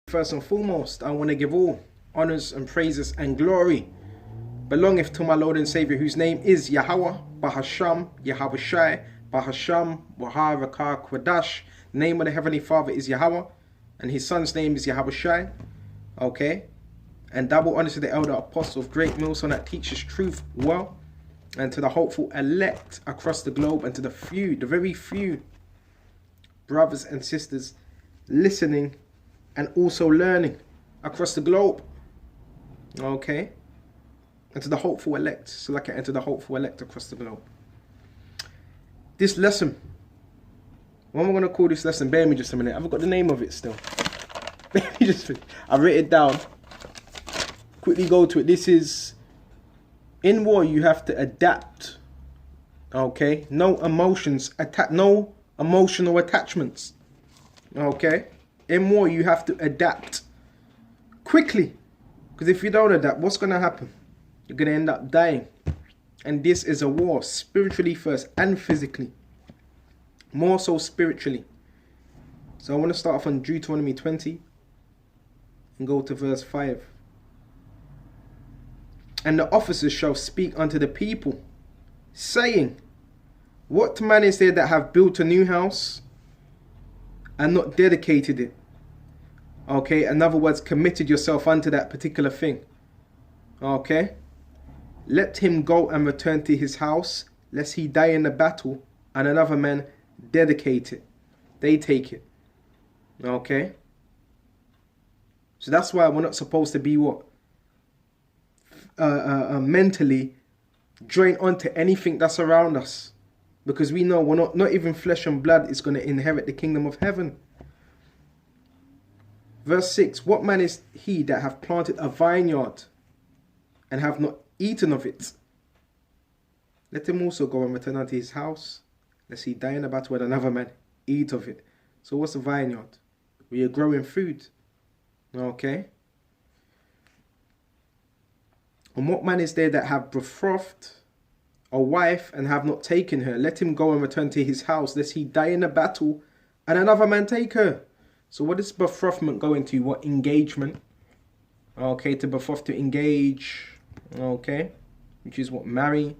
First and foremost, I want to give all honors and praises and glory belongeth to my Lord and Savior, whose name is Yahweh, Bahasham, Yahweh Shai, Bahasham, Waharakah Kwadash. The name of the Heavenly Father is Yahweh, and his son's name is Yahweh Shai. Okay? And double honor to the elder apostle of Great Millstone that teaches truth well, and to the hopeful elect across the globe, and to the few, the very few brothers and sisters listening and also learning across the globe. Okay? And to the hopeful elect, so like I enter the hopeful elect across the globe. This lesson, what am I going to call this lesson? Bear me just a minute. I haven't got the name of it still. I wrote it down. Quickly go to it. This is, in war you have to adapt. Okay? No emotions, no emotional attachments. Okay? In war, you have to adapt quickly. Because if you don't adapt, what's going to happen? You're going to end up dying. And this is a war, spiritually first and physically. More so spiritually. So I want to start off on Deuteronomy 20 and go to verse 5. And the officers shall speak unto the people, saying, what man is there that have built a new house and not dedicated it? Okay, in other words, committed yourself unto that particular thing. Okay, let him go and return to his house, lest he die in the battle, and another man dedicate it. They take it. Okay, so that's why we're not supposed to be what? Mentally joined onto anything that's around us. Because we know we're not even flesh and blood is going to inherit the kingdom of heaven. Verse 6, what man is he that hath planted a vineyard and have not eaten of it? Let him also go and return unto his house, lest he die in the battle with another man eat of it. So what's a vineyard? Where you're growing food. Okay. And what man is there that have betrothed a wife and have not taken her? Let him go and return to his house, lest he die in a battle and another man take her. So what is betrothment going to? What? Engagement. Okay, to betroth, to engage. Okay, which is what? Marry.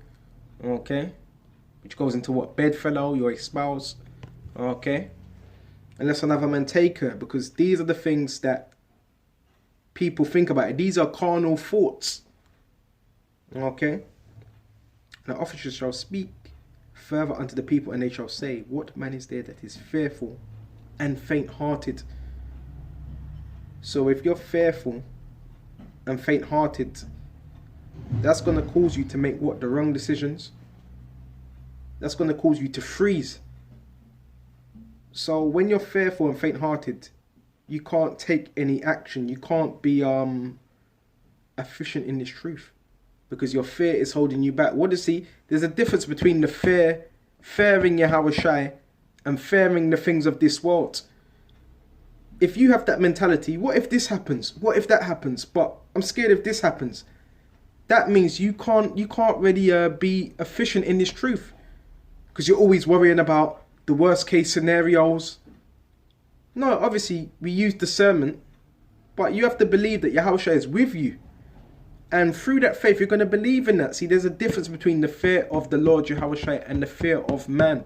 Okay, which goes into what? Bedfellow, your spouse. Okay, unless another man take her, because these are the things that people think about. These are carnal thoughts. Okay. The officers shall speak further unto the people, and they shall say, what man is there that is fearful and faint-hearted? So if you're fearful and faint-hearted, that's going to cause you to make what? The wrong decisions. That's going to cause you to freeze. So when you're fearful and faint-hearted, you can't take any action. You can't be efficient in this truth. Because your fear is holding you back. What is he? There's a difference between the fearing Yahweh Shai, and fearing the things of this world. If you have that mentality, what if this happens? What if that happens? But I'm scared if this happens. That means you can't really be efficient in this truth. Because you're always worrying about the worst case scenarios. No, obviously we use discernment. But you have to believe that Yahweh Shai is with you. And through that faith, you're going to believe in that. See, there's a difference between the fear of the Lord Yahweh Shai and the fear of man.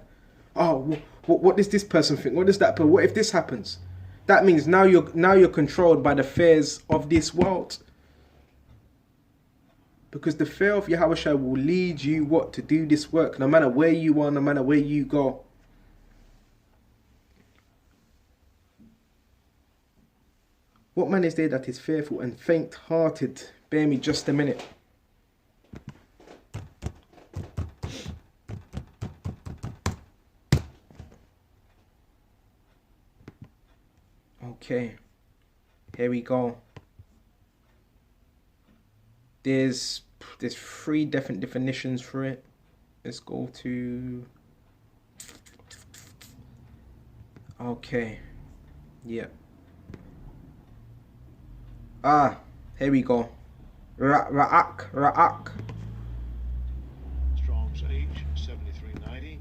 Oh, what does this person think? What does that? But what if this happens? That means now you're controlled by the fears of this world. Because the fear of Yahweh Shai will lead you what? To do this work, no matter where you are, no matter where you go. What man is there that is fearful and faint-hearted? Bear me just a minute. Okay. Here we go. There's 3 different definitions for it. Let's go to... Okay. Yeah. Here we go. Ra'ak. Strong's H 7390.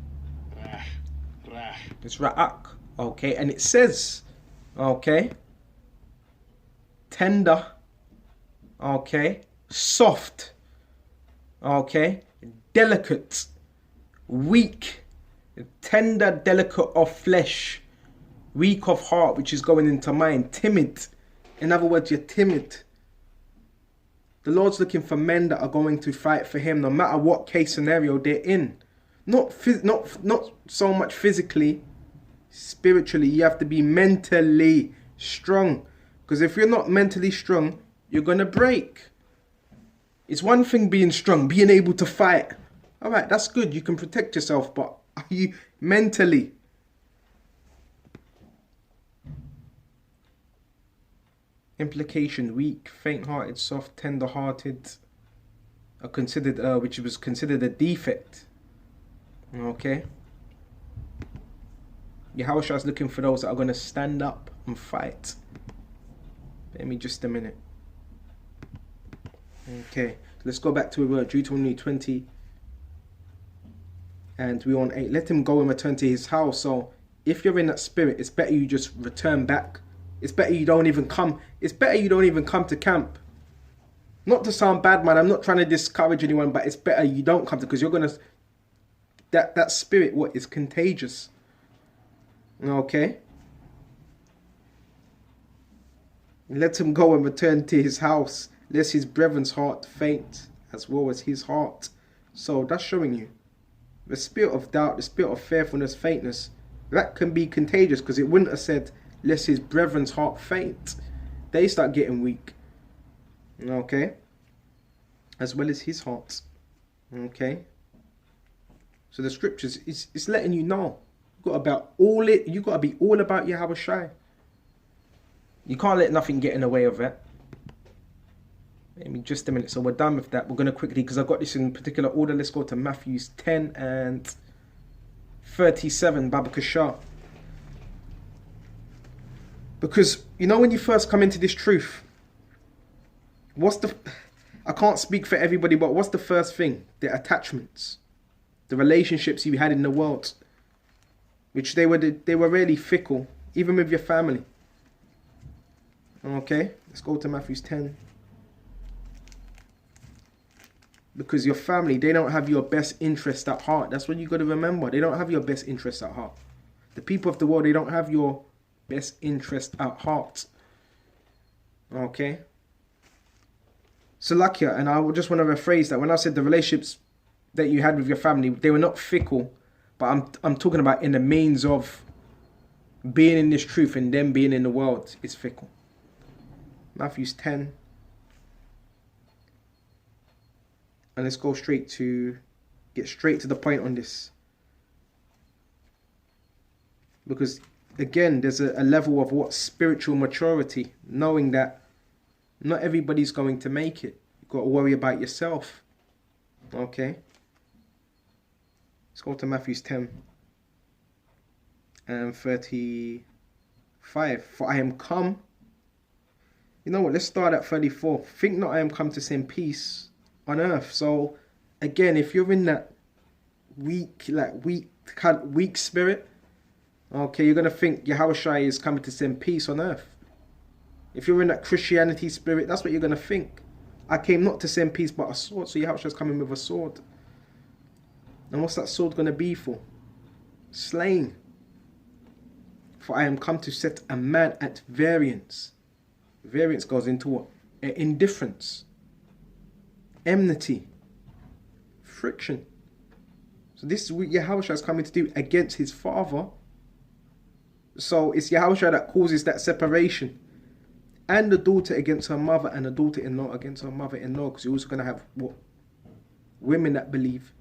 It's Ra'ak. Okay, and it says, okay, tender, okay, soft, okay, delicate, weak, tender, delicate of flesh, weak of heart, which is going into mind, timid. In other words, you're timid. The Lord's looking for men that are going to fight for him no matter what case scenario they're in. Not so much physically, spiritually. You have to be mentally strong. Because if you're not mentally strong, you're going to break. It's one thing being strong, being able to fight. All right, that's good. You can protect yourself, but are you mentally? Implication: weak, faint-hearted, soft, tender-hearted are considered, which was considered a defect. Okay. Yahushua is looking for those that are going to stand up and fight. Give me just a minute. Okay, so let's go back to Deuteronomy 20, and we're on 8. Let him go and return to his house. So if you're in that spirit, it's better you just return back. It's better you don't even come. It's better you don't even come to camp. Not to sound bad, man. I'm not trying to discourage anyone, but it's better you don't come to, because you're gonna that spirit is contagious. Okay. Let him go and return to his house, lest his brethren's heart faint, as well as his heart. So that's showing you the spirit of doubt, the spirit of fearfulness, faintness. That can be contagious, because it wouldn't have said, lest his brethren's heart faint. They start getting weak. Okay. As well as his heart. Okay. So the scriptures is letting you know. You gotta be all about Yahweh Shai. You can't let nothing get in the way of that. Maybe just a minute. So we're done with that. We're gonna quickly, because I've got this in particular order. Let's go to Matthew 10 and 37, Baba Kashar. Because, you know, when you first come into this truth, I can't speak for everybody, but what's the first thing? The attachments, the relationships you had in the world, which they were really fickle, even with your family. Okay, let's go to Matthew 10. Because your family, they don't have your best interest at heart. That's what you got to remember. They don't have your best interest at heart. The people of the world, they don't have your best interest at heart. Okay. Salakia, and I just want to rephrase that. When I said the relationships that you had with your family, they were not fickle, but I'm talking about in the means of being in this truth and them being in the world is fickle. Matthew 10. And let's get straight to the point on this. Because again, there's a level of spiritual maturity, knowing that not everybody's going to make it. You've got to worry about yourself. Okay. Let's go to Matthew 10 and 35. For I am come. You know what? Let's start at 34. Think not I am come to send peace on earth. So again, if you're in that weak spirit, okay, you're gonna think Yahushua is coming to send peace on earth. If you're in that Christianity spirit, that's what you're gonna think. I came not to send peace but a sword. So Yahushua is coming with a sword. And what's that sword gonna be for? Slaying. For I am come to set a man at variance. Variance goes into what? Indifference. Enmity. Friction. So this is what Yahushua is coming to do against his father. So it's Yahushua that causes that separation. And the daughter against her mother, and the daughter-in-law against her mother-in-law. Because you're also going to have women that believe.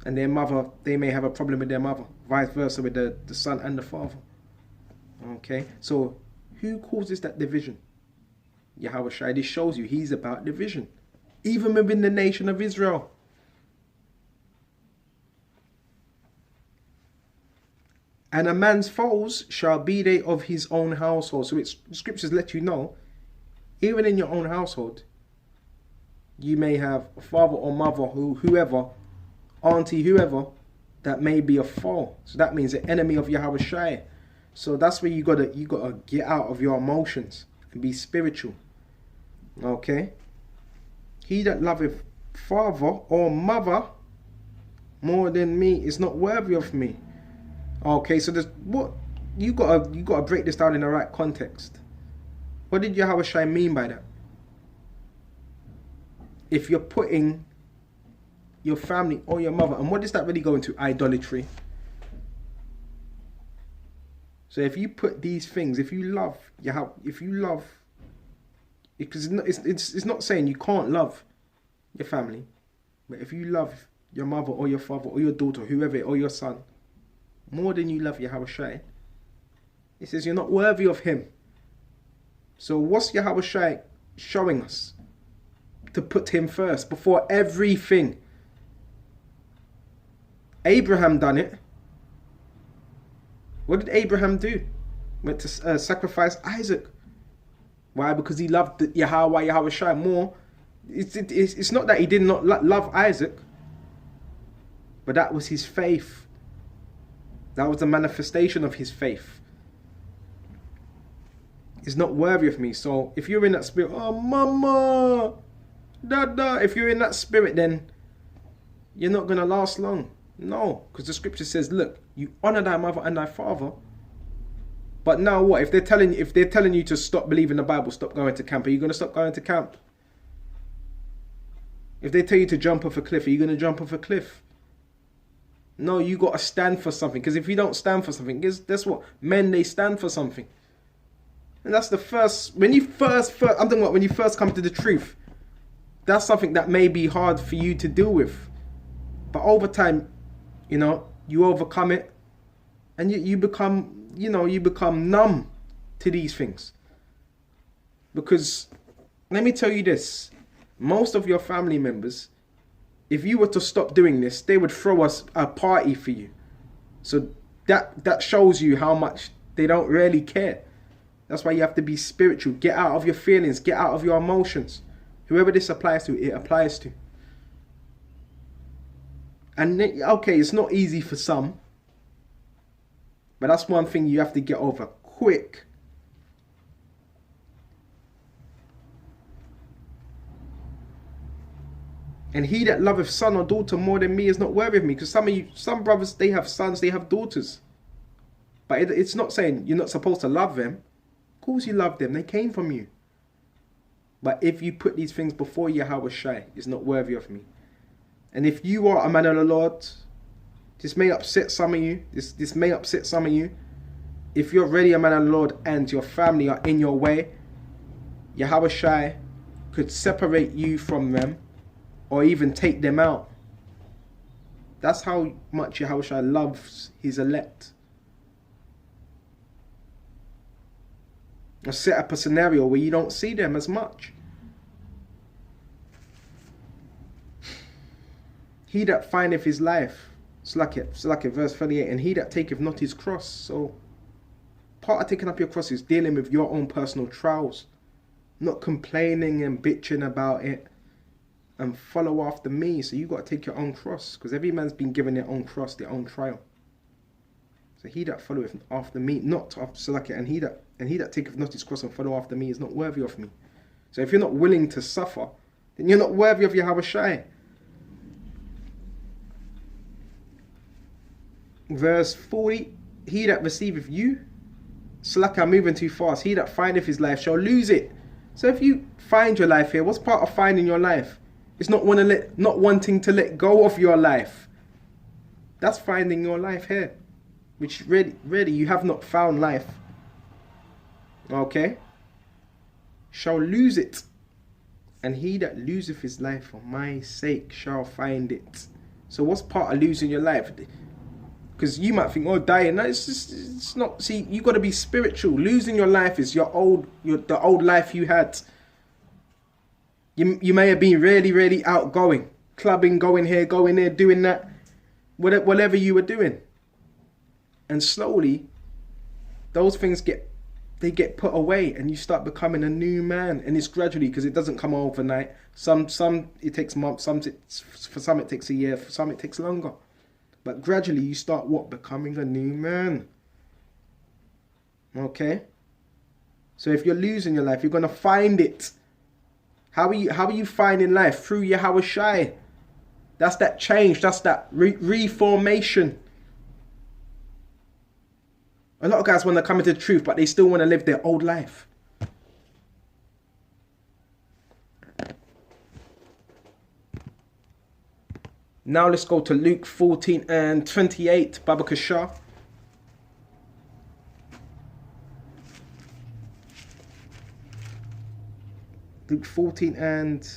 And their mother, they may have a problem with their mother. Vice versa with the son and the father. Okay. So who causes that division? Yahushua. This shows you he's about division. Even within the nation of Israel. And a man's foes shall be they of his own household. So scriptures let you know, even in your own household, you may have a father or mother, whoever, auntie, whoever, that may be a foe. So that means the enemy of Yahushua. So that's where you gotta get out of your emotions and be spiritual. Okay? He that loveth father or mother more than me is not worthy of me. Okay, so there's what you gotta break this down in the right context. What did Yahweh Shai mean by that? If you're putting your family or your mother, and what does that really go into? Idolatry. So if you put these things, if you love, because it's not saying you can't love your family, but if you love your mother or your father or your daughter, whoever, or your son, more than you love Yahweh Shai, it says you're not worthy of him. So what's Yahweh Shai showing us? To put him first before everything. Abraham done it. What did Abraham do? Went to sacrifice Isaac. Why? Because he loved Yahweh Shai more. It's not that he did not love Isaac, but that was his faith. That was the manifestation of his faith. He's not worthy of me. So if you're in that spirit, oh mama, dada, if you're in that spirit, then you're not going to last long. No, because the scripture says, look, you honor thy mother and thy father. But now what? If they're telling you to stop believing the Bible, stop going to camp, are you going to stop going to camp? If they tell you to jump off a cliff, are you going to jump off a cliff? No, you got to stand for something. Because if you don't stand for something, that's what men, they stand for something. And that's the first, when you first I'm talking about when you first come to the truth. That's something that may be hard for you to deal with. But over time, you overcome it. And you become numb to these things. Because, let me tell you this. Most of your family members, if you were to stop doing this, they would throw us a party for you. So that shows you how much they don't really care. That's why you have to be spiritual. Get out of your feelings. Get out of your emotions. Whoever this applies to, it applies to. And okay, it's not easy for some. But that's one thing you have to get over quick. And he that loveth son or daughter more than me is not worthy of me. Because some brothers, they have sons, they have daughters. But it's not saying you're not supposed to love them. Of course you love them. They came from you. But if you put these things before Yahweh Shai, it's not worthy of me. And if you are a man of the Lord, this may upset some of you. This may upset some of you. If you're really a man of the Lord and your family are in your way, Yahweh Shai could separate you from them or even take them out. That's how much Yahweh Shai loves his elect. Or set up a scenario where you don't see them as much. He that findeth his life, it's like verse 38, and he that taketh not his cross. So part of taking up your cross is dealing with your own personal trials, not complaining and bitching about it, and follow after me. So you got to take your own cross, because every man's been given their own cross, their own trial. So he that followeth after me, not after and he that taketh not his cross and follow after me is not worthy of me. So if you're not willing to suffer, then you're not worthy of Yahweh Shai. Verse 40, he that receiveth you, I'm moving too fast. He that findeth his life shall lose it. So if you find your life here, what's part of finding your life? It's not wanting to let go of your life. That's finding your life here. Which really you have not found life. Okay? Shall lose it. And he that loseth his life for my sake shall find it. So what's part of losing your life? Because you might think, oh, dying. No, it's not. See, you got to be spiritual. Losing your life is the old life you had. You may have been really, really outgoing. Clubbing, going here, going there, doing that. Whatever you were doing. And slowly, those things get put away, and you start becoming a new man. And it's gradually, because it doesn't come overnight. Some it takes months. For some it takes a year. For some it takes longer. But gradually you start becoming a new man. Okay. So if you're losing your life, you're going to find it. How are you finding life? Through Yahweh Shai. That's that change. That's that reformation. A lot of guys want to come into the truth, but they still want to live their old life. Now let's go to Luke 14 and 28, Baba Kashar. Luke 14 and...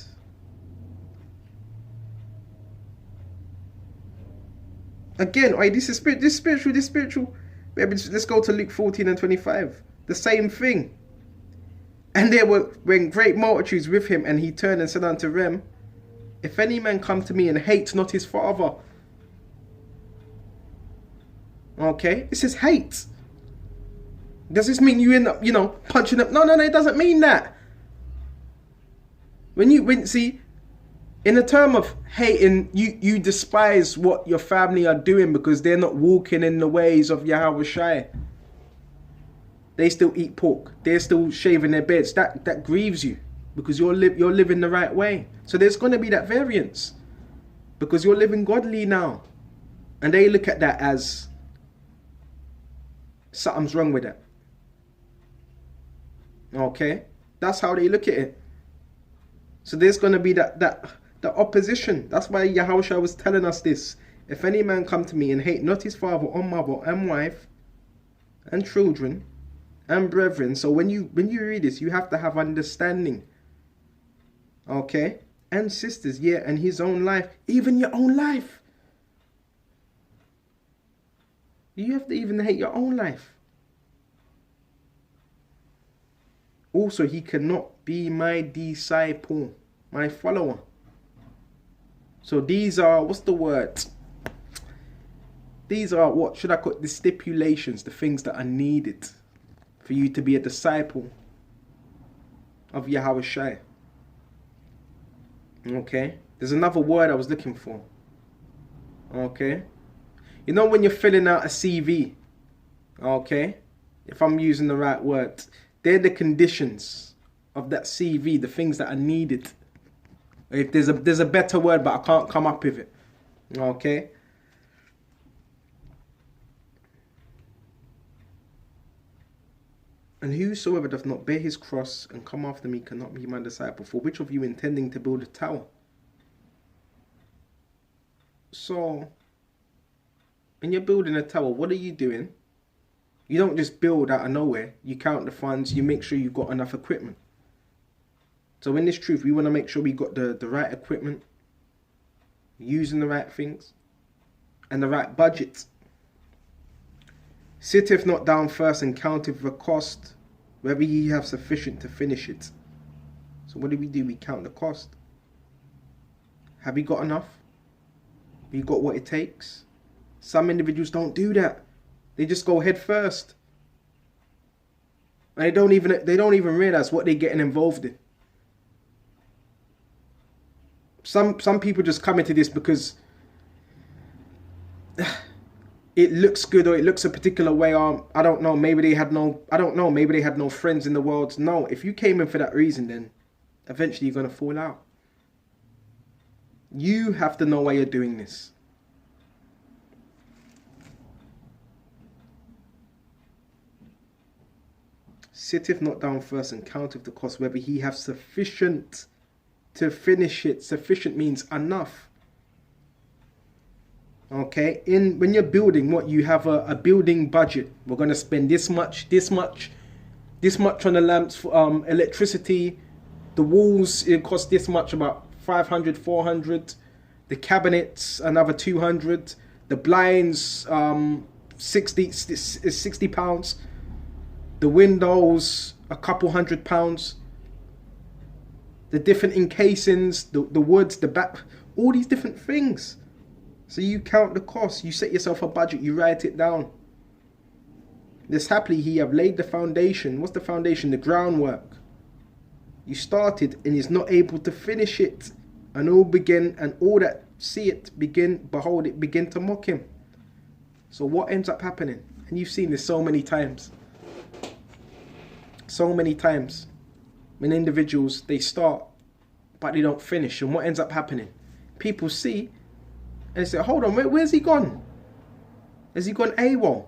Again, wait, this is spiritual. Let's go to Luke 14 and 25. The same thing. And there were great multitudes with him, and he turned and said unto them, if any man come to me and hate not his father. Okay, this is hate. Does this mean you end up, punching up? No, it doesn't mean that. See, in the term of hating, you despise what your family are doing because they're not walking in the ways of Yahweh Shai. They still eat pork. They're still shaving their beards. That grieves you because you're living the right way. So there's going to be that variance because you're living godly now. And they look at that as something's wrong with that. Okay? That's how they look at it. So there's going to be the opposition. That's why Yahushua was telling us this. If any man come to me and hate not his father or mother and wife and children and brethren. So when you read this, you have to have understanding. Okay? And sisters, yeah, and his own life, even your own life. You have to even hate your own life. Also, he cannot be my disciple, my follower. So these are, what's the word? These are, what should I call it? The stipulations, the things that are needed for you to be a disciple of Yahweh Shai. Okay? There's another word I was looking for. Okay? You know when you're filling out a CV, okay? If I'm using the right word, they're the conditions of that CV, the things that are needed. If there's a better word, but I can't come up with it. Okay? And whosoever doth not bear his cross and come after me cannot be my disciple. For which of you intending to build a tower? So, when you're building a tower, what are you doing? You don't just build out of nowhere. You count the funds. You make sure you've got enough equipment. So in this truth, we want to make sure we got the right equipment, using the right things, and the right budget. Sitteth not down first and counteth the cost, whether ye have sufficient to finish it. So what do? We count the cost. Have you got enough? Have you got what it takes? Some individuals don't do that. They just go head first. And they don't even realize what they're getting involved in. Some people just come into this because it looks good or it looks a particular way. I don't know. Maybe they had no friends in the world. No, if you came in for that reason, then eventually you're going to fall out. You have to know why you're doing this. Sitteth not down first and counteth the cost, whether he have sufficient to finish it. Sufficient means enough. Okay, when you're building, what you have a building budget. We're going to spend this much on the lamps, for electricity. The walls, it costs this much, about 500, 400. The cabinets, another 200. The blinds, 60 pounds. The windows, a couple £100. The different encasings, the woods, the back, all these different things. So you count the cost, you set yourself a budget, you write it down. This happily he have laid the foundation. What's the foundation? The groundwork. You started and is not able to finish it. And all that see it, behold it, begin to mock him. So what ends up happening? And you've seen this so many times. so many times when individuals, they start, but they don't finish. And what ends up happening? People see and they say, hold on, where's he gone? Has he gone AWOL?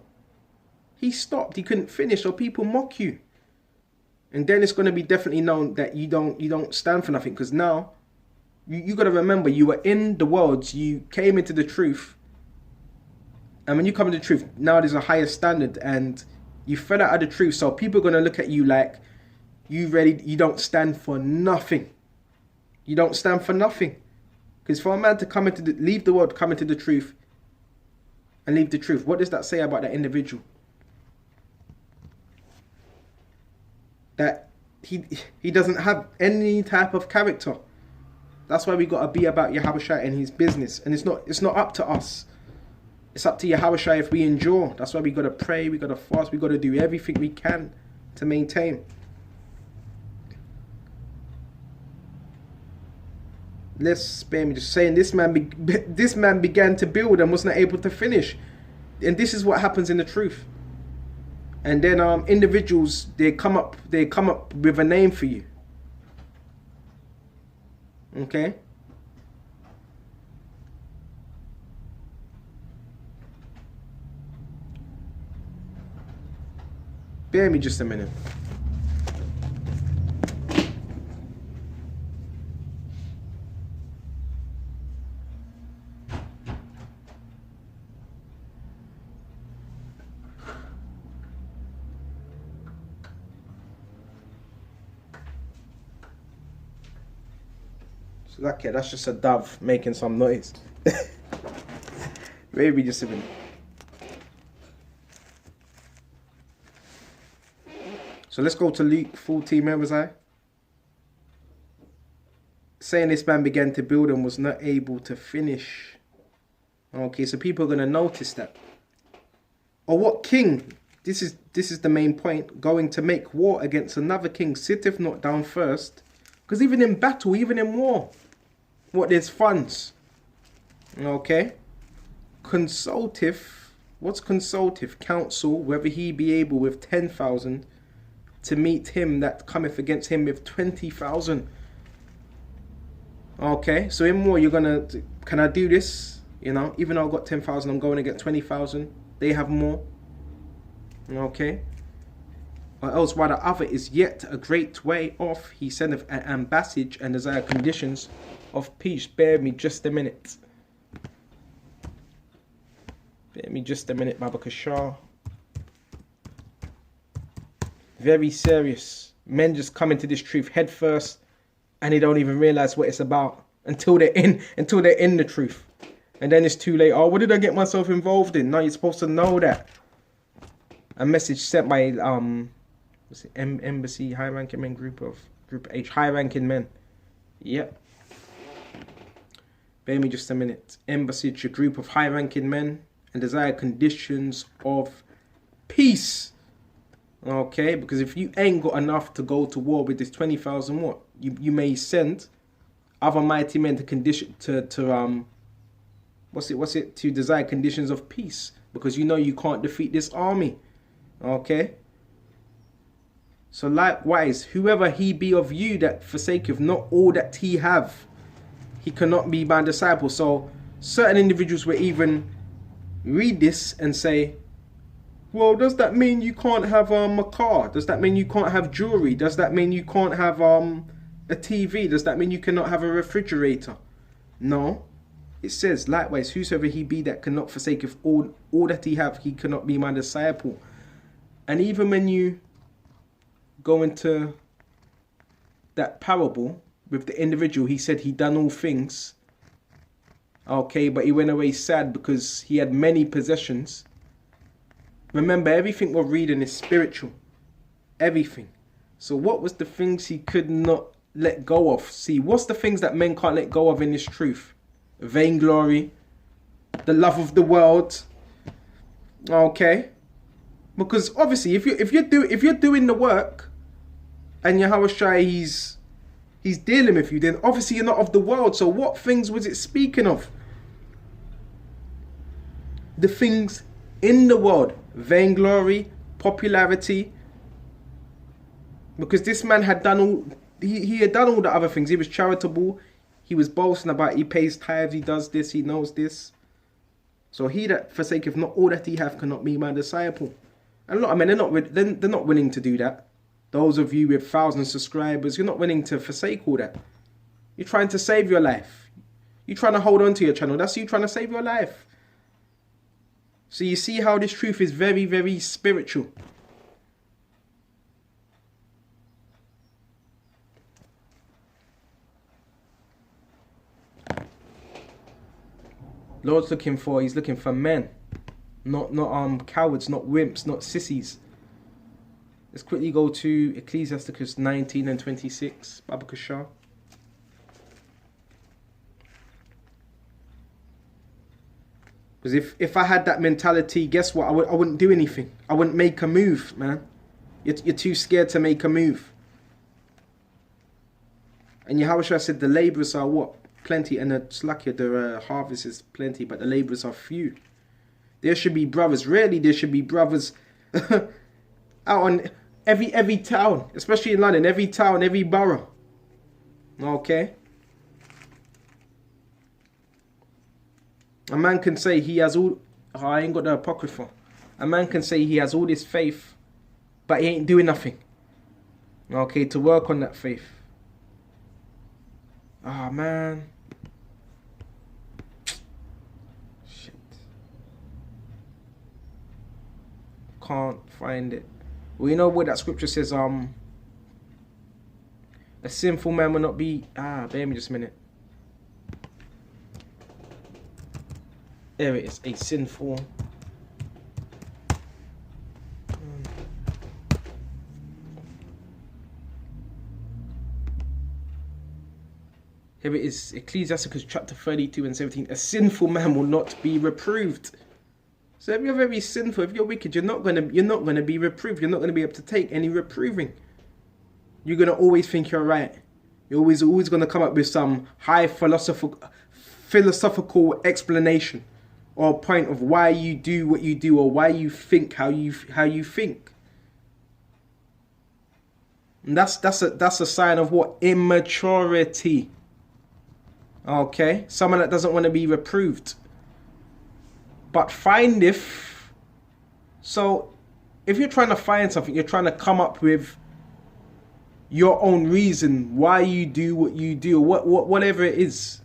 He stopped, he couldn't finish, or people mock you. And then it's going to be definitely known that you don't stand for nothing, because now you got to remember, you were in the world, you came into the truth. And when you come into the truth, now there's a higher standard, and you fell out of the truth. So people are going to look at you like you don't stand for nothing. You don't stand for nothing. Because for a man to come leave the world, come into the truth, and leave the truth, what does that say about that individual? That he doesn't have any type of character. That's why we got to be about Yahushua and his business. And it's not up to us. It's up to Yahushua if we endure. That's why we got to pray, we got to fast, we got to do everything we can to maintain. Let's spare me just saying this man began to build and was not able to finish. And this is what happens in the truth. And then individuals, they come up with a name for you. Okay? Bear me just a minute. So that's just a dove making some noise. Maybe just a minute. So let's go to Luke 14, where was I? Saying this man began to build and was not able to finish. Okay, so people are going to notice that. Or what king, this is the main point, going to make war against another king, sitteth not down first? Because even in battle, even in war, there's funds. Okay? Consultive, what's consultive? Counsel, whether he be able with 10,000 to meet him that cometh against him with 20,000. Okay, so in war, can I do this? Even though I've got 10,000, I'm going to get 20,000. They have more. Okay. Or else while the other is yet a great way off, he sendeth an ambassage and desire conditions of peace. Bear me just a minute. Baba Kashar. Very serious. Men just come into this truth head first, and they don't even realize what it's about until they're in the truth. And then it's too late. Oh, what did I get myself involved in? No, you're supposed to know that. A message sent by Embassy High Ranking Men Group H High Ranking Men. Yep. Bear me just a minute. Embassy, a group of high ranking men and desire conditions of peace. Okay, because if you ain't got enough to go to war with this 20,000, what you may send other mighty men to to desire conditions of peace, because you can't defeat this army. Okay. So likewise, whoever he be of you that forsaketh not all that he have, he cannot be my disciple. So certain individuals will even read this and say, well, does that mean you can't have a car? Does that mean you can't have jewelry? Does that mean you can't have a TV? Does that mean you cannot have a refrigerator? No. It says, likewise, whosoever he be that cannot forsaketh all that he have, he cannot be my disciple. And even when you go into that parable with the individual, he said he done all things. Okay, but he went away sad because he had many possessions. Remember, everything we're reading is spiritual. Everything. So what was the things he could not let go of? See, what's the things that men can't let go of in this truth? Vainglory, the love of the world. Okay? Because obviously, if you're doing the work and Yahushua, he's dealing with you, then obviously you're not of the world. So what things was it speaking of? The things in the world. Vainglory, popularity, Because this man had done all, he had done all the other things. He was charitable. He was boasting about he pays tithes, he does this, he knows this. So he that forsaketh not all that he hath cannot be my disciple. And a lot of men, they're not willing to do that. Those of you with 1,000 subscribers, you're not willing to forsake all that. You're trying to save your life. You're trying to hold on to your channel. That's you trying to save your life. So you see how this truth is very, very spiritual. Lord's he's looking for men. Not cowards, not wimps, not sissies. Let's quickly go to Ecclesiasticus 19 and 26. Babakashah. Because if I had that mentality, guess what? I wouldn't do anything. I wouldn't make a move, man. You're too scared to make a move. And Yahushua said the laborers are what? Plenty. And the harvest is plenty, but the laborers are few. There should be brothers. Really, there should be brothers out on every town, especially in London, every town, every borough. Okay? A man can say he has all... Oh, I ain't got the Apocrypha. A man can say he has all this faith, but he ain't doing nothing. Okay, to work on that faith. Ah, man. Shit. Can't find it. Well, you know what that scripture says? A sinful man will not be... bear me just a minute. There it is, a sinful. Here it is, Ecclesiasticus chapter 32 and 17. A sinful man will not be reproved. So if you're very sinful, if you're wicked, you're not gonna be reproved. You're not gonna be able to take any reproving. You're gonna always think you're right. You're always gonna come up with some high philosophical explanation or point of why you do what you do or why you think how you think. And that's a sign of what? Immaturity. Okay, someone that doesn't want to be reproved. But findeth. So if you're trying to find something, you're trying to come up with your own reason why you do what you do, or whatever it is.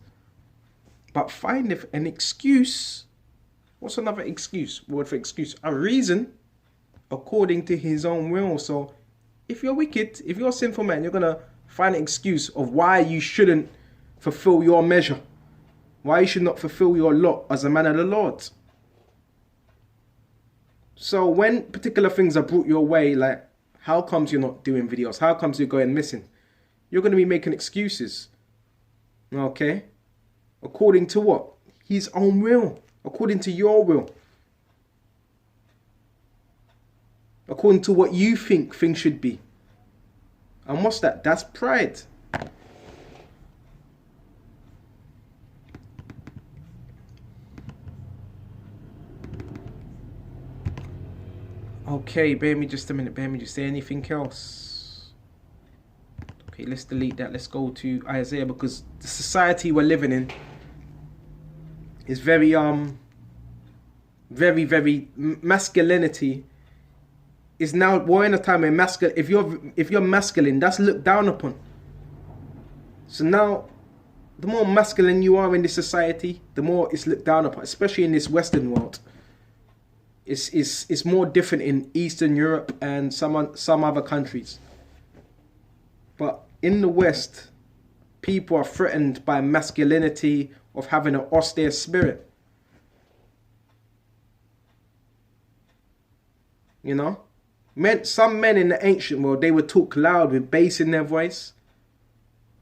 But findeth an excuse. What's another excuse? Word for excuse. A reason according to his own will. So if you're wicked, if you're a sinful man, you're going to find an excuse of why you shouldn't fulfill your measure. Why you should not fulfill your lot as a man of the Lord. So when particular things are brought your way, like how comes you're not doing videos? How comes you're going missing? You're going to be making excuses. Okay? According to what? His own will. According to your will. According to what you think things should be. And what's that? That's pride. Okay, bear me just a minute. Bear me just say anything else. Okay, let's delete that. Let's go to Isaiah, because the society we're living in is very masculinity is now. We're in a time where if you're masculine, that's looked down upon. So now, the more masculine you are in this society, the more it's looked down upon, especially in this Western world. It's more different in Eastern Europe and some other countries. But in the West, people are threatened by masculinity, of having an austere spirit. You know? Some men in the ancient world, they would talk loud with bass in their voice.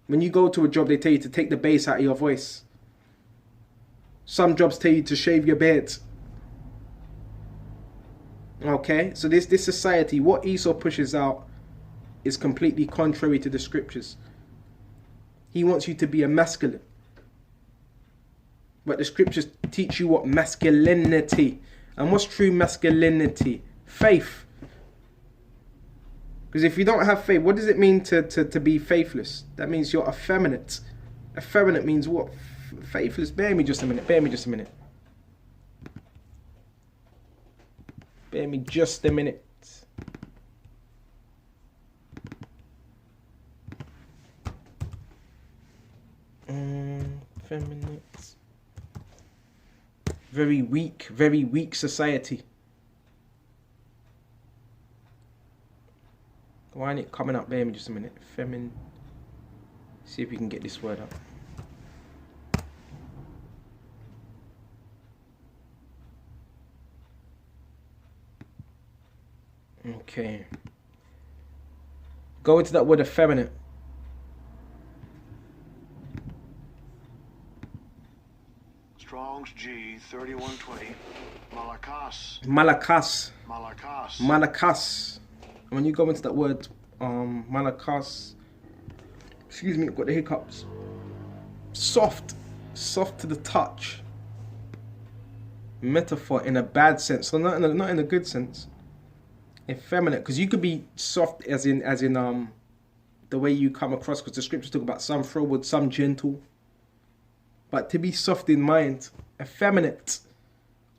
When you go to a job, they tell you to take the bass out of your voice. Some jobs tell you to shave your beard. Okay? So this society, what Esau pushes out is completely contrary to the scriptures. He wants you to be a masculine. But the scriptures teach you what masculinity. And what's true masculinity? Faith. Because if you don't have faith, what does it mean to be faithless? That means you're effeminate. Effeminate means what? Faithless. Bear me just a minute. Bear me just a minute. Bear me just a minute. Effeminate. Very weak society. Why ain't it coming up? Bear me just a minute. See if we can get this word up. Okay. Go into that word effeminate. Strong's G 3120. Malakas. Malakas. Malakas. Malakas. When you go into that word, malakas, excuse me, I've got the hiccups. Soft to the touch. Metaphor in a bad sense, so not in a good sense. Effeminate, because you could be soft as in the way you come across, because the scriptures talk about some froward, some gentle. But to be soft in mind, effeminate,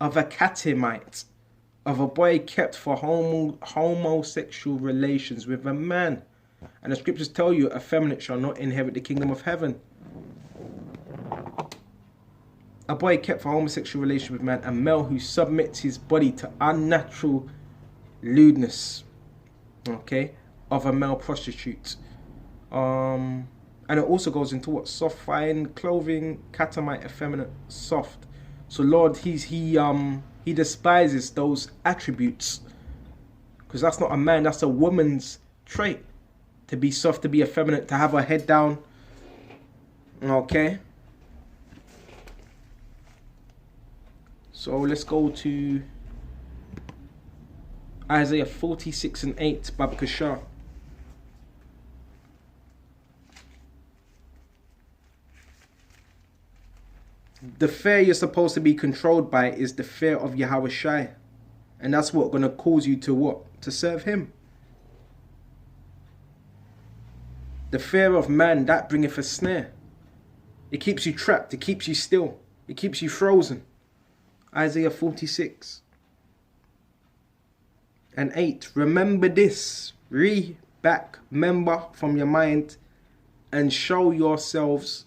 of a catamite, of a boy kept for homosexual relations with a man. And the scriptures tell you, effeminate shall not inherit the kingdom of heaven. A boy kept for homosexual relation with man, a male who submits his body to unnatural lewdness, okay, of a male prostitute. And it also goes into what? Soft, fine clothing, catamite, effeminate, soft. So Lord, he despises those attributes, because that's not a man, that's a woman's trait. To be soft, to be effeminate, to have her head down. Okay. So let's go to Isaiah 46:8, Babakashah. The fear you're supposed to be controlled by is the fear of Yahweh Shai. And that's what's going to cause you to what? To serve him. The fear of man, that bringeth a snare. It keeps you trapped. It keeps you still. It keeps you frozen. Isaiah 46:8. Remember this. Remember from your mind and show yourselves.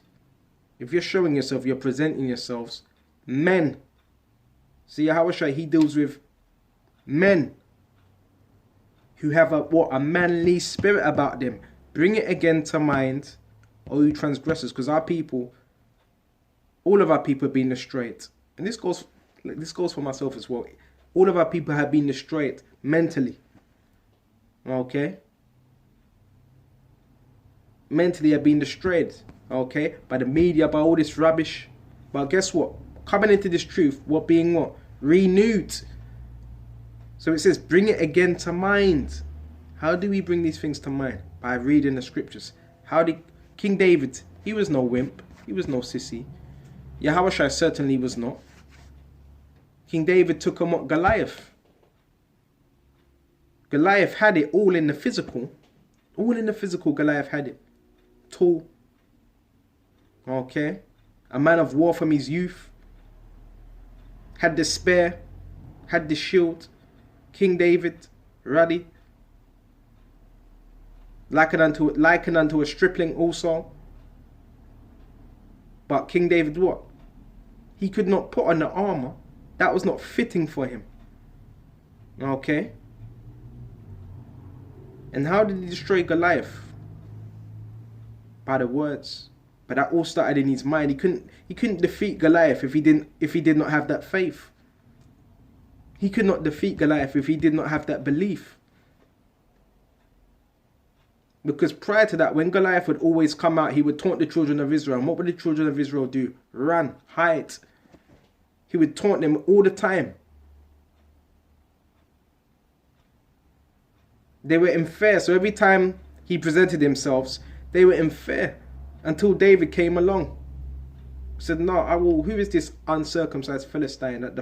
If you're showing yourself, you're presenting yourselves. Men. See, Yahweh, he deals with men who have a manly spirit about them. Bring it again to mind, O you transgressors, because our people, all of our people have been destroyed. And this goes for myself as well. All of our people have been destroyed mentally. Okay? Mentally have been destroyed. Okay? By the media, by all this rubbish. But guess what? Coming into this truth, we're being what? Renewed. So it says, bring it again to mind. How do we bring these things to mind? By reading the scriptures. How did King David, he was no wimp. He was no sissy. Yahushua certainly was not. King David took on what? Goliath. Goliath had it all in the physical. All in the physical, Goliath had it. Tall. Okay. A man of war from his youth. Had the spear. Had the shield. King David, ruddy. Likened unto a stripling also. But King David what? He could not put on the armor. That was not fitting for him. Okay. And how did he destroy Goliath? By the words. But that all started in his mind. He couldn't defeat Goliath if he did not have that faith. He could not defeat Goliath if he did not have that belief. Because prior to that, when Goliath would always come out, he would taunt the children of Israel. And what would the children of Israel do? Run, hide. He would taunt them all the time. They were in fear. So every time he presented himself, they were in fear. Until David came along. He said, no, who is this uncircumcised Philistine that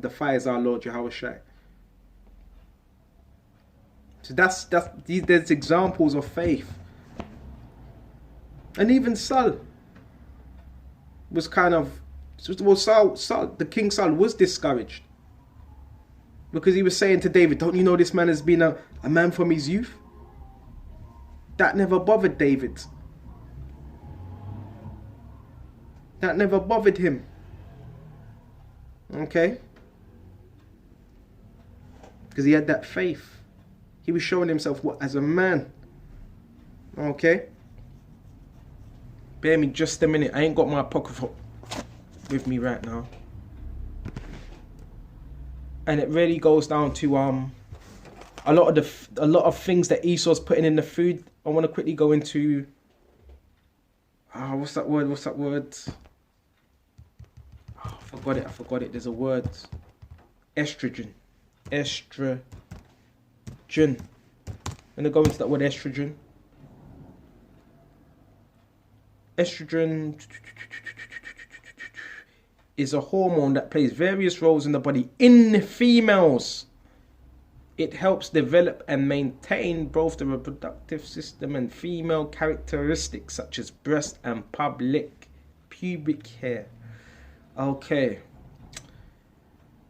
defies our Lord Yahweh Shai? So there's examples of faith. And even Saul was kind of, well, Saul, the King Saul was discouraged. Because he was saying to David, don't you know this man has been a man from his youth? That never bothered David. That never bothered him. Okay? Because he had that faith. He was showing himself as a man. Okay? Bear me just a minute. I ain't got my apocrypha with me right now. And it really goes down to a lot of things that Esau's putting in the food. I want to quickly go into what's that word? Oh, I forgot it. There's a word. Estrogen. I'm gonna go into that word estrogen. Estrogen is a hormone that plays various roles in the body in females. It helps develop and maintain both the reproductive system and female characteristics such as breast and pubic hair. Okay.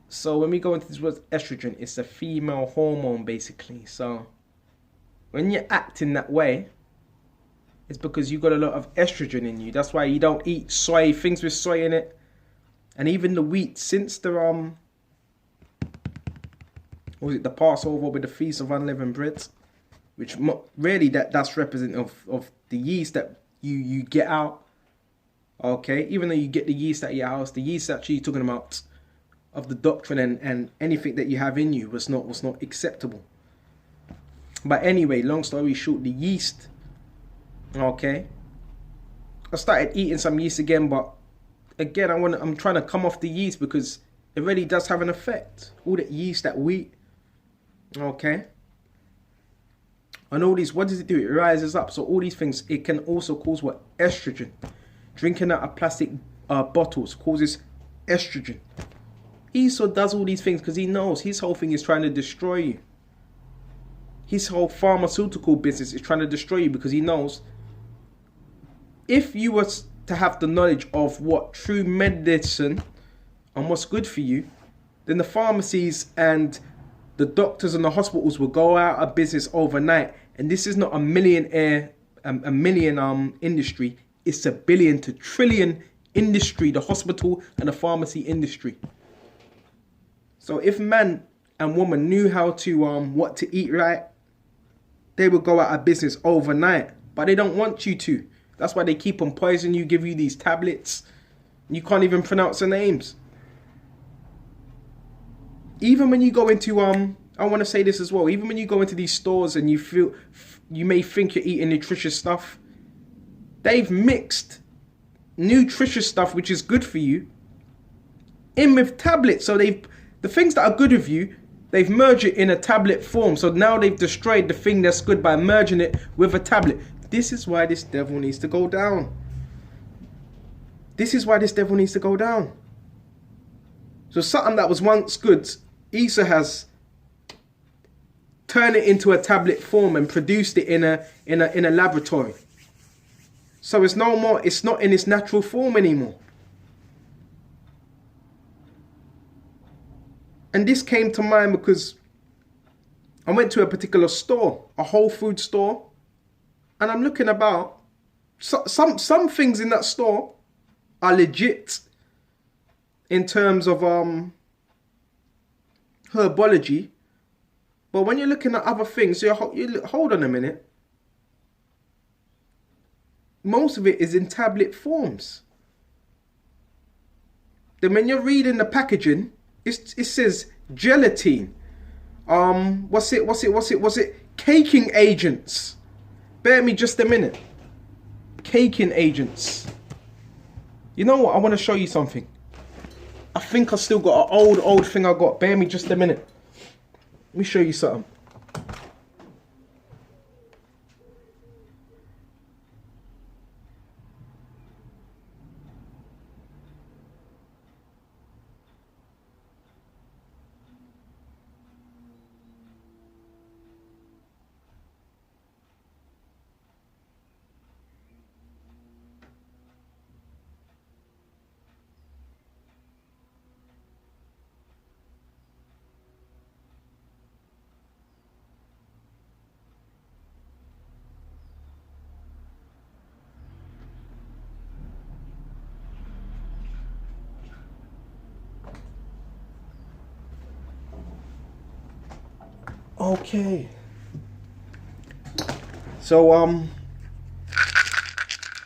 So when we go into this word estrogen, it's a female hormone basically. So when you're acting that way, it's because you got a lot of estrogen in you. That's why you don't eat soy, things with soy in it. And even the wheat, since the the Passover with the Feast of Unleavened Bread, which really that's representative of the yeast that you get out. Okay, even though you get the yeast out of your house, the yeast actually talking about of the doctrine and anything that you have in you was not acceptable. But anyway, long story short, the yeast. Okay, I started eating some yeast again, but again, I'm trying to come off the yeast because it really does have an effect. All that yeast, that wheat. Okay. And all these, what does it do? It rises up. So all these things, it can also cause what? Estrogen. Drinking out of plastic bottles causes estrogen. Esau does all these things because he knows his whole thing is trying to destroy you. His whole pharmaceutical business is trying to destroy you because he knows if you were to have the knowledge of what true medicine and what's good for you, then the pharmacies and the doctors and the hospitals will go out of business overnight. And this is not a million industry. It's a billion to trillion industry, the hospital and the pharmacy industry. So if man and woman knew how to what to eat right, they would go out of business overnight. But they don't want you to. That's why they keep on poisoning you, give you these tablets. You can't even pronounce the names. Even when you go into I want to say this as well. Even when you go into these stores and you may think you're eating nutritious stuff, they've mixed nutritious stuff, which is good for you, in with tablets. So the things that are good of you, they've merged it in a tablet form. So now they've destroyed the thing that's good by merging it with a tablet. This is why this devil needs to go down. This is why this devil needs to go down. So something that was once good, Esau has turned it into a tablet form and produced it in a laboratory. So it's no more, it's not in its natural form anymore. And this came to mind because I went to a particular store, a Whole Food store, and I'm looking about. Some things in that store are legit in terms of herbology, but when you're looking at other things, you hold on a minute. Most of it is in tablet forms. Then when you're reading the packaging, it says gelatin. What's it? Caking agents. Bear me just a minute. Caking agents. You know what? I want to show you something. I think I still got an old thing I got. Bear me just a minute. Let me show you something. Okay. So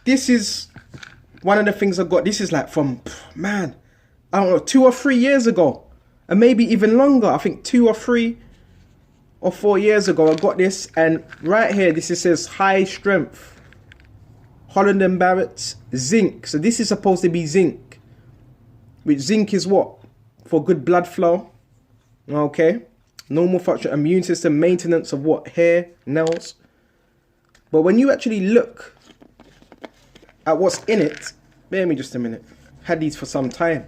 this is one of the things I got. This is like from, man, I don't know, 2 or 3 years ago, and maybe even longer. I think 2 or 3 or 4 years ago I got this, and right here this says high strength Holland and Barrett's zinc. So this is supposed to be zinc, which zinc is what? For good blood flow. Okay, normal function, immune system, maintenance of what? Hair, nails. But when you actually look at what's in it, bear me just a minute. Had these for some time.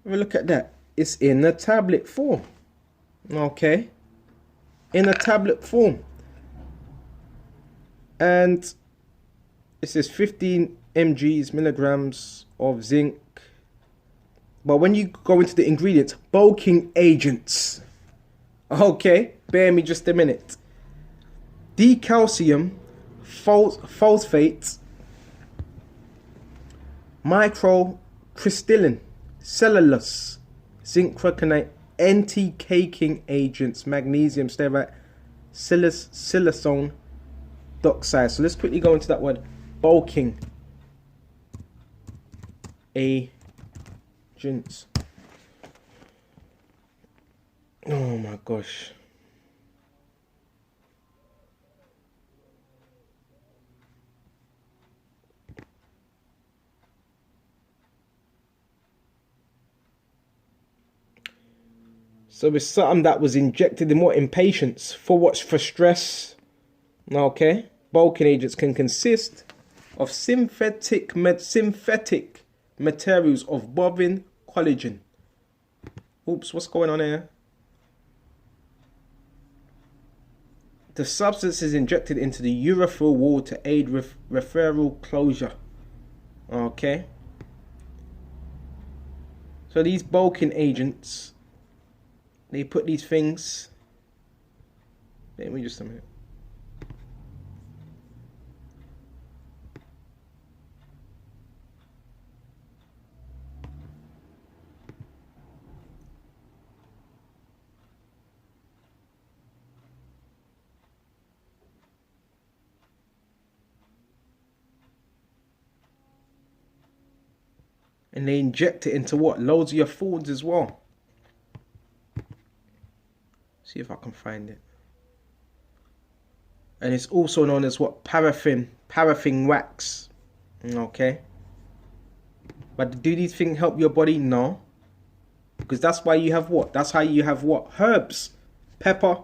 Have a look at that. It's in a tablet form. Okay, in a tablet form, and it says 15 milligrams of zinc. But when you go into the ingredients, bulking agents. Okay, bear me just a minute. Decalcium, phosphate, microcrystalline, cellulose, zinc crocronate, anti-caking agents, magnesium stearate, silicone dioxide. So let's quickly go into that word, bulking agents. Oh my gosh. So it's something that was injected in what? In patients. For what? For stress. Okay. Bulking agents can consist of synthetic materials of bovine collagen. Oops, what's going on here? The substance is injected into the urethral wall to aid referral closure. Okay. So these bulking agents, they put these things. Let me just a minute. And they inject it into what? Loads of your foods as well. See if I can find it. And it's also known as what? Paraffin wax. Okay. But do these things help your body? No. Because that's why you have what? That's how you have what? Herbs. Pepper,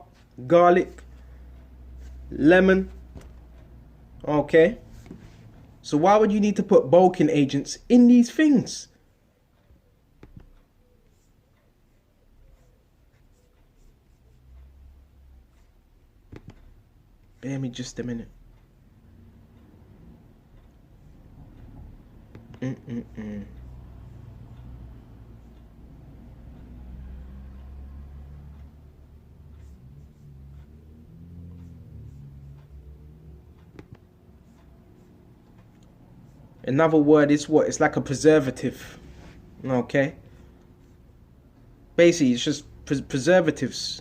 garlic, lemon. Okay. So why would you need to put bulking agents in these things? Bear me just a minute. Another word is what? It's like a preservative. Okay. Basically, it's just preservatives.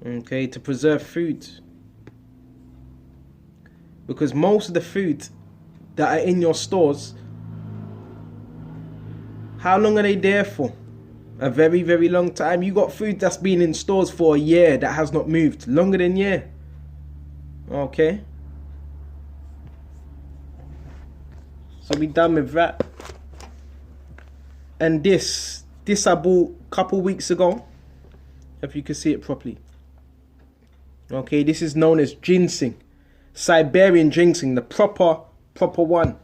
Okay, to preserve food. Because most of the food that are in your stores, how long are they there for? A very, very long time. You got food that's been in stores for a year that has not moved. Longer than a year. Okay. So we done with that. And this I bought a couple weeks ago. If you can see it properly. Okay, this is known as ginseng. Siberian ginseng, the proper one.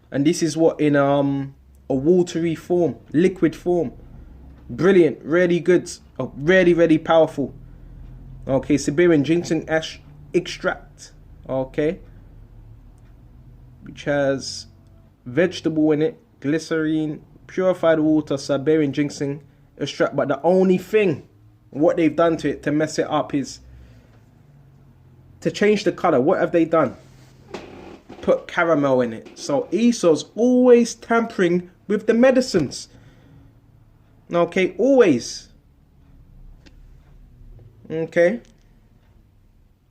And this is what in a watery form, liquid form. Brilliant, really good, really, really powerful. Okay, Siberian ginseng extract. Okay. Which has vegetable in it, glycerine, purified water, Siberian ginseng extract. But the only thing, what they've done to it to mess it up is to change the color. What have they done? put caramel in it. So Esau's always tampering with the medicines. Okay, always. Okay.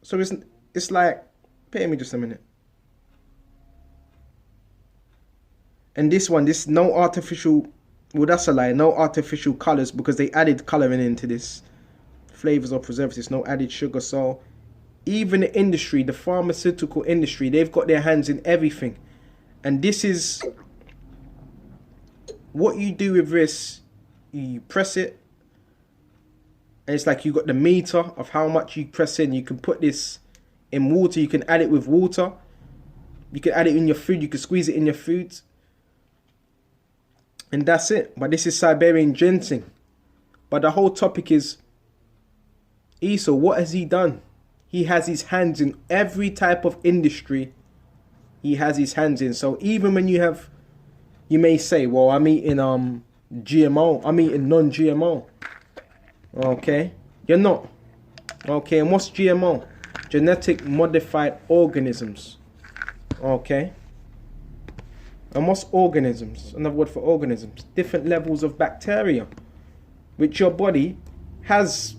So it's like, pay me just a minute. And this one, this no artificial, well that's a lie, no artificial colours, because they added colouring into this. Flavours or preservatives, no added sugar. So even the industry, the pharmaceutical industry, they've got their hands in everything. And this is what you do with this. You press it, and it's like you got the meter of how much you press in. You can put this in water, you can add it with water, you can add it in your food, you can squeeze it in your food, and that's it. But this is Siberian ginseng. But the whole topic is Esau, what has he done? He has his hands in every type of industry. He has his hands in. So even when you may say, well, I'm eating GMO, I'm eating non-GMO. Okay, you're not. Okay, and what's GMO? Genetic modified organisms. Okay. And what's organisms? Another word for organisms. Different levels of bacteria, which your body has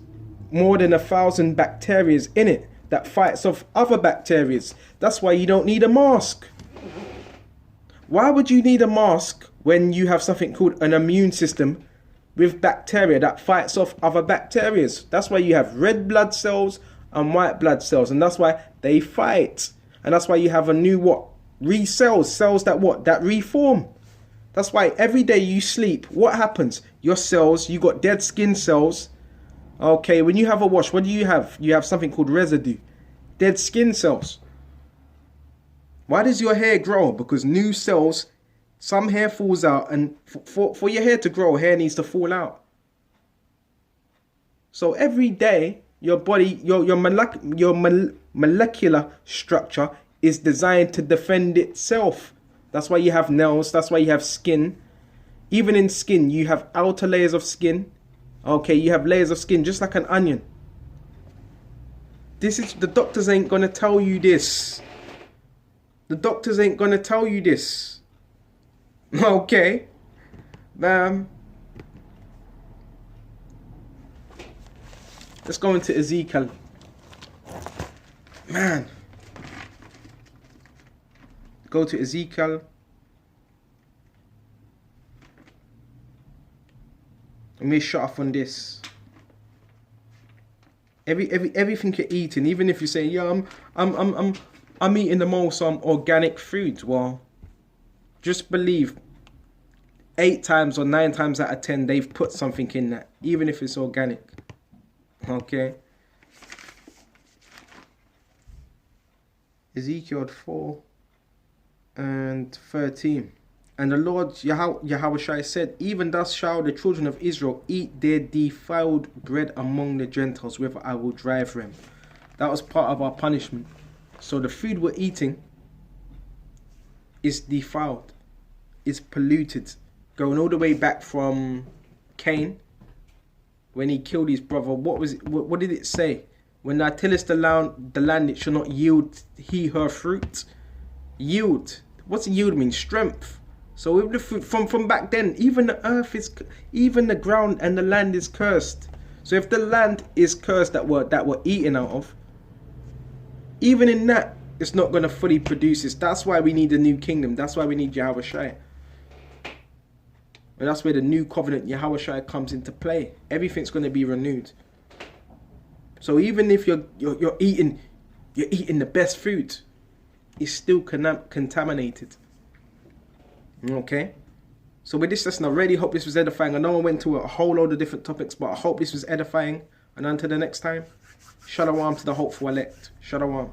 more than 1,000 bacteria in it that fights off other bacteria. That's why you don't need a mask. Why would you need a mask when you have something called an immune system with bacteria that fights off other bacteria? That's why you have red blood cells and white blood cells, and that's why they fight. And that's why you have a new what? Cells that what? That reform. That's why every day you sleep, what happens? Your cells, you got dead skin cells. Okay, when you have a wash, what do you have? You have something called residue. Dead skin cells. Why does your hair grow? Because new cells, some hair falls out, and for your hair to grow, hair needs to fall out. So every day, your body, your molecular structure is designed to defend itself. That's why you have nails, that's why you have skin. Even in skin, you have outer layers of skin. Okay, you have layers of skin, just like an onion. The doctors ain't gonna tell you this. The doctors ain't gonna tell you this. Okay. Let's go into Ezekiel. Man. Go to Ezekiel. Let me shut off on this. Everything you're eating, even if you say, yeah, I'm eating the most organic food. Well, just believe 8 times or 9 times out of 10 they've put something in that, even if it's organic. Okay. Ezekiel 4 and 13. And the Lord Yahweh said, even thus shall the children of Israel eat their defiled bread among the Gentiles, whither I will drive them. That was part of our punishment. So the food we're eating is defiled, is polluted, going all the way back from Cain, when he killed his brother. What did it say? When thou tillest the land, it shall not yield her fruit. Yield. What's yield mean? Strength. So with the fruit from back then, even the earth is, even the ground and the land is cursed. So if the land is cursed that we're eating out of, even in that, it's not going to fully produce this. That's why we need the new kingdom. That's why we need Yahweh Shai. And that's where the new covenant Yahweh Shai comes into play. Everything's going to be renewed. So even if you're eating the best food, it's still contaminated. Okay. So with this lesson, I really hope this was edifying. I know I went to a whole load of different topics, but I hope this was edifying. And until the next time, Shalom to the hopeful elect. Shalom.